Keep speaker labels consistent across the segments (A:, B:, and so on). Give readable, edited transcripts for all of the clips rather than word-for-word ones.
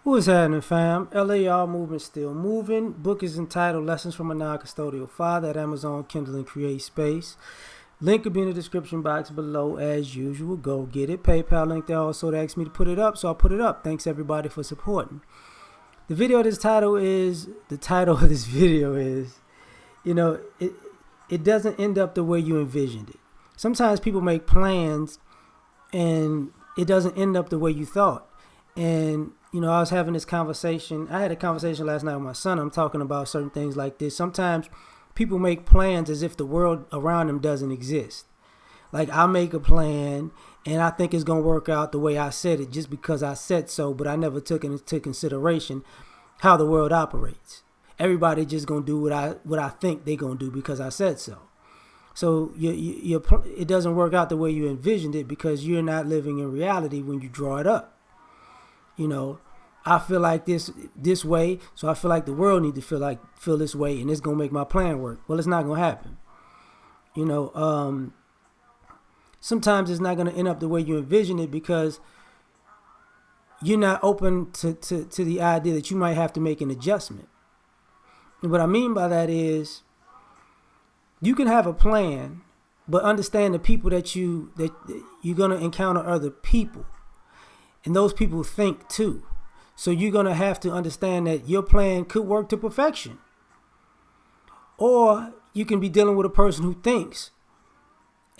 A: What's happening, fam? L.A.R. movement still moving. Book is entitled Lessons from a Non-Custodial Father at Amazon, Kindle, and Create Space. Link will be in the description box below as usual. Go get it. PayPal link there also to ask me to put it up, so I'll put it up. Thanks everybody for supporting. The title of this video is, it doesn't end up the way you envisioned it. Sometimes people make plans and it doesn't end up the way you thought. And I was having this conversation. I had a conversation last night with my son. I'm talking about certain things like this. Sometimes people make plans as if the world around them doesn't exist. Like, I make a plan and I think it's going to work out the way I said it just because I said so, but I never took into consideration how the world operates. Everybody just going to do what I think they're going to do because I said so. So it doesn't work out the way you envisioned it because you're not living in reality when you draw it up. I feel like this way, so I feel like the world needs to feel this way, and it's gonna make my plan work. Well, it's not gonna happen. Sometimes it's not gonna end up the way you envision it because you're not open to the idea that you might have to make an adjustment. And what I mean by that is, you can have a plan, but understand the people that you're gonna encounter other people, and those people think too. So you're going to have to understand that your plan could work to perfection. Or you can be dealing with a person who thinks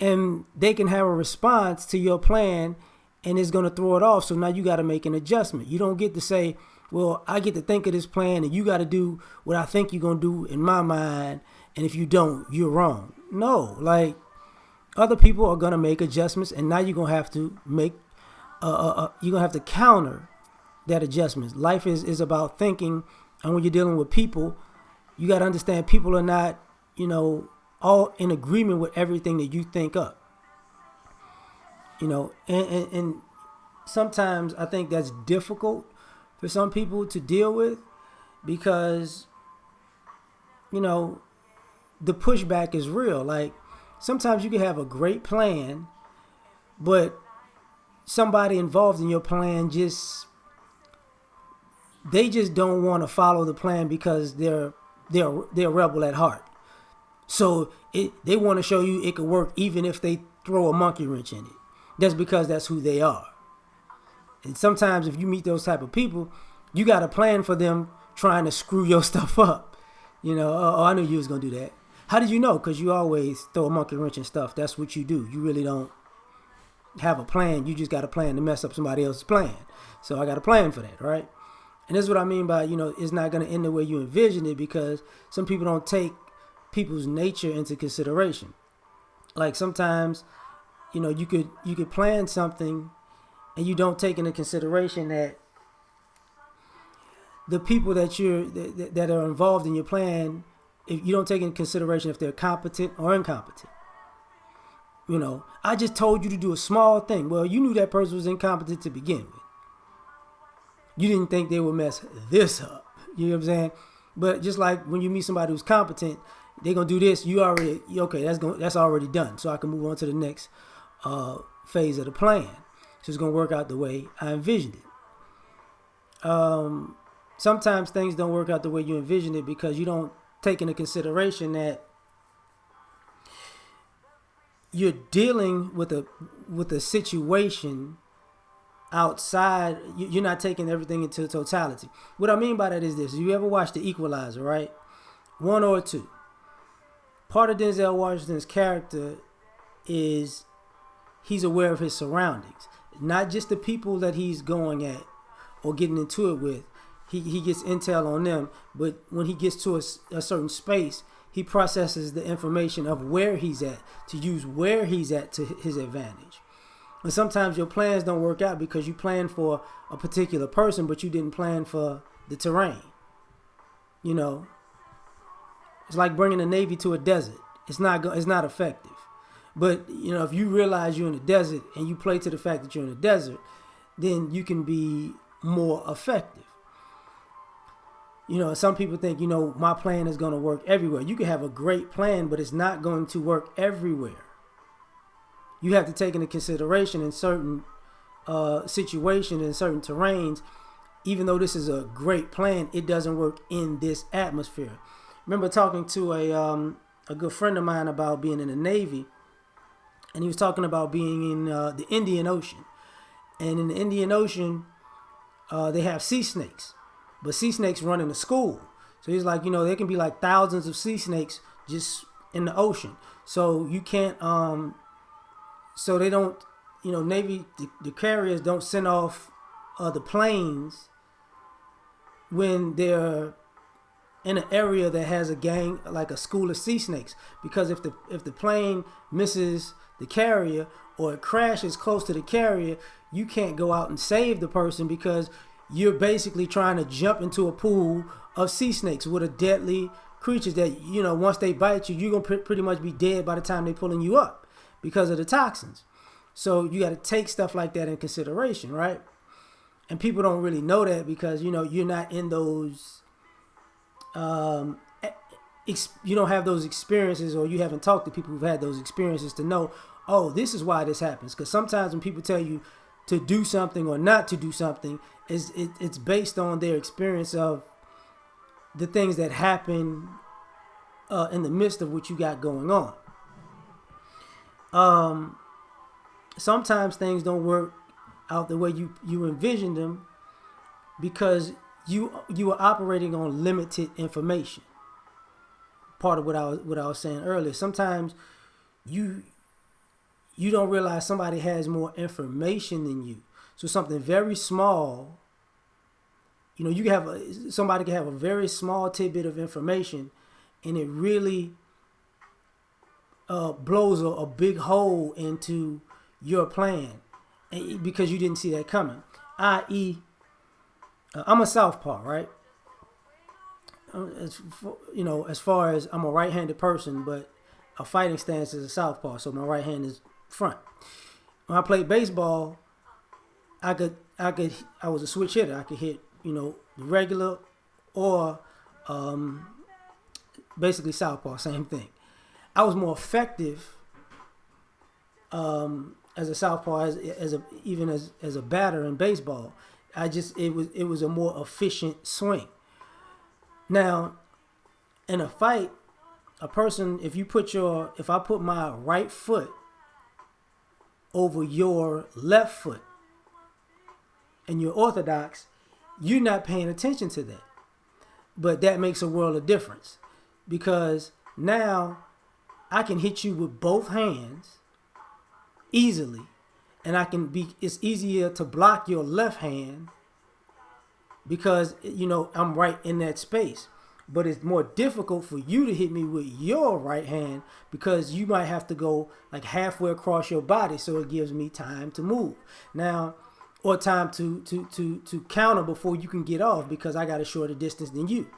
A: and they can have a response to your plan and it's going to throw it off. So now you got to make an adjustment. You don't get to say, well, I get to think of this plan and you got to do what I think you're going to do in my mind. And if you don't, you're wrong. No, like, other people are going to make adjustments and now you're going to have to make, you're going to have to counter that adjustment. Life is about thinking, and when you're dealing with people, you got to understand people are not, all in agreement with everything that you think up. And sometimes I think that's difficult for some people to deal with because, the pushback is real. Like, sometimes you can have a great plan, but somebody involved in your plan they just don't want to follow the plan because they're a rebel at heart. So they want to show you it could work even if they throw a monkey wrench in it. That's because that's who they are. And sometimes if you meet those type of people, you got a plan for them trying to screw your stuff up. Oh, I knew you was going to do that. How did you know? Because you always throw a monkey wrench and stuff. That's what you do. You really don't have a plan. You just got a plan to mess up somebody else's plan. So I got a plan for that, right? And this is what I mean by, it's not going to end the way you envision it because some people don't take people's nature into consideration. Like, sometimes, you could plan something and you don't take into consideration that the people that are involved in your plan, if you don't take into consideration if they're competent or incompetent. I just told you to do a small thing. Well, you knew that person was incompetent to begin with. You didn't think they would mess this up. You know what I'm saying? But just like when you meet somebody who's competent, they're going to do this. You already, okay, that's already done. So I can move on to the next phase of the plan. So it's going to work out the way I envisioned it. Sometimes things don't work out the way you envisioned it because you don't take into consideration that you're dealing with a situation outside. You're not taking everything into totality. What I mean by that is this: you ever watch The Equalizer, right? 1 or 2. Part of Denzel Washington's character is he's aware of his surroundings, not just the people that he's going at or getting into it with. He gets intel on them, but when he gets to a certain space, he processes the information of where he's at to use where he's at to his advantage. And sometimes your plans don't work out because you planned for a particular person, but you didn't plan for the terrain. It's like bringing a Navy to a desert. It's not effective. But, if you realize you're in the desert and you play to the fact that you're in the desert, then you can be more effective. Some people think, my plan is going to work everywhere. You can have a great plan, but it's not going to work everywhere. You have to take into consideration in certain situations and certain terrains, even though this is a great plan, it doesn't work in this atmosphere. Remember talking to a good friend of mine about being in the Navy, and he was talking about being in the Indian Ocean. And in the Indian Ocean, they have sea snakes, but sea snakes run in a school. So he's like, there can be like thousands of sea snakes just in the ocean. So you can't, so they don't, Navy, the carriers don't send off the planes when they're in an area that has a gang, like a school of sea snakes. Because if the plane misses the carrier or it crashes close to the carrier, you can't go out and save the person because you're basically trying to jump into a pool of sea snakes with a deadly creatures that, once they bite you, you're going to pretty much be dead by the time they're pulling you up because of the toxins. So you got to take stuff like that in consideration, right? And people don't really know that because, you're not in those, you don't have those experiences, or you haven't talked to people who've had those experiences to know, oh, this is why this happens. Because sometimes when people tell you to do something or not to do something, it's based on their experience of the things that happen in the midst of what you got going on. Sometimes things don't work out the way you envisioned them because you are operating on limited information. Part of what I was saying earlier. Sometimes you don't realize somebody has more information than you. So something very small, you can have somebody can have a very small tidbit of information, and it really blows a big hole into your plan because you didn't see that coming. I.e., I'm a southpaw, right? As far as I'm a right-handed person, but a fighting stance is a southpaw, so my right hand is front. When I played baseball, I was a switch hitter. I could hit, the regular or basically southpaw, same thing. I was more effective as a southpaw as a batter in baseball. It was a more efficient swing. Now, in a fight, a person, if I put my right foot over your left foot and you're orthodox, you're not paying attention to that. But that makes a world of difference because now I can hit you with both hands easily, and it's easier to block your left hand because, I'm right in that space. But it's more difficult for you to hit me with your right hand because you might have to go like halfway across your body, so it gives me time to move. Now, or time to counter before you can get off because I got a shorter distance than you.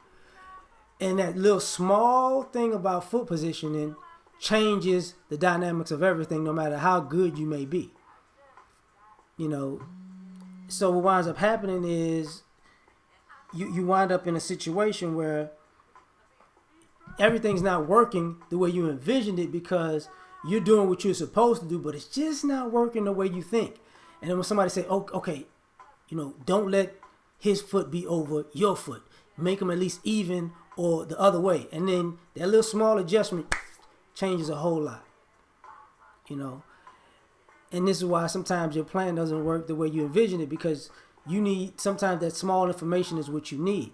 A: And that little small thing about foot positioning changes the dynamics of everything, no matter how good you may be. So what winds up happening is you wind up in a situation where everything's not working the way you envisioned it because you're doing what you're supposed to do, but it's just not working the way you think. And then when somebody say, oh, okay, don't let his foot be over your foot. Make them at least even or the other way. And then that little small adjustment changes a whole lot. And this is why sometimes your plan doesn't work the way you envision it because sometimes that small information is what you need.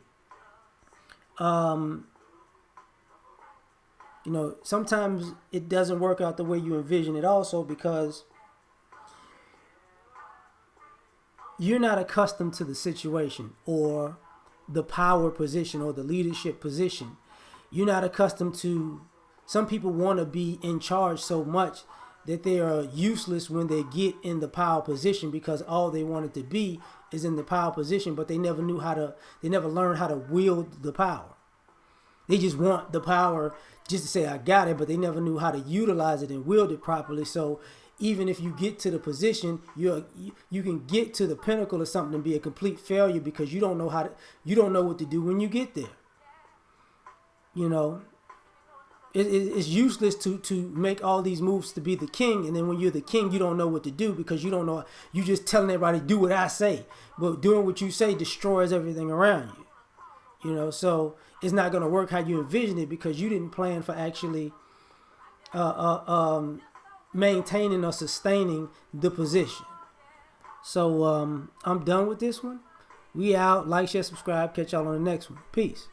A: Sometimes it doesn't work out the way you envision it also because you're not accustomed to the situation or the power position or the leadership position. You're not accustomed to, some people want to be in charge so much that they are useless when they get in the power position because all they wanted to be is in the power position, but they never learned how to wield the power. They just want the power just to say, I got it, but they never knew how to utilize it and wield it properly. So even if you get to the position, you can get to the pinnacle of something and be a complete failure because you don't know what to do when you get there. it's useless to make all these moves to be the king, and then when you're the king, you don't know what to do because you don't know. You just telling everybody do what I say, but doing what you say destroys everything around you. You know, so it's not going to work how you envision it because you didn't plan for actually maintaining or sustaining the position. So I'm done with this one. We out. Like, share, subscribe. Catch y'all on the next one. Peace.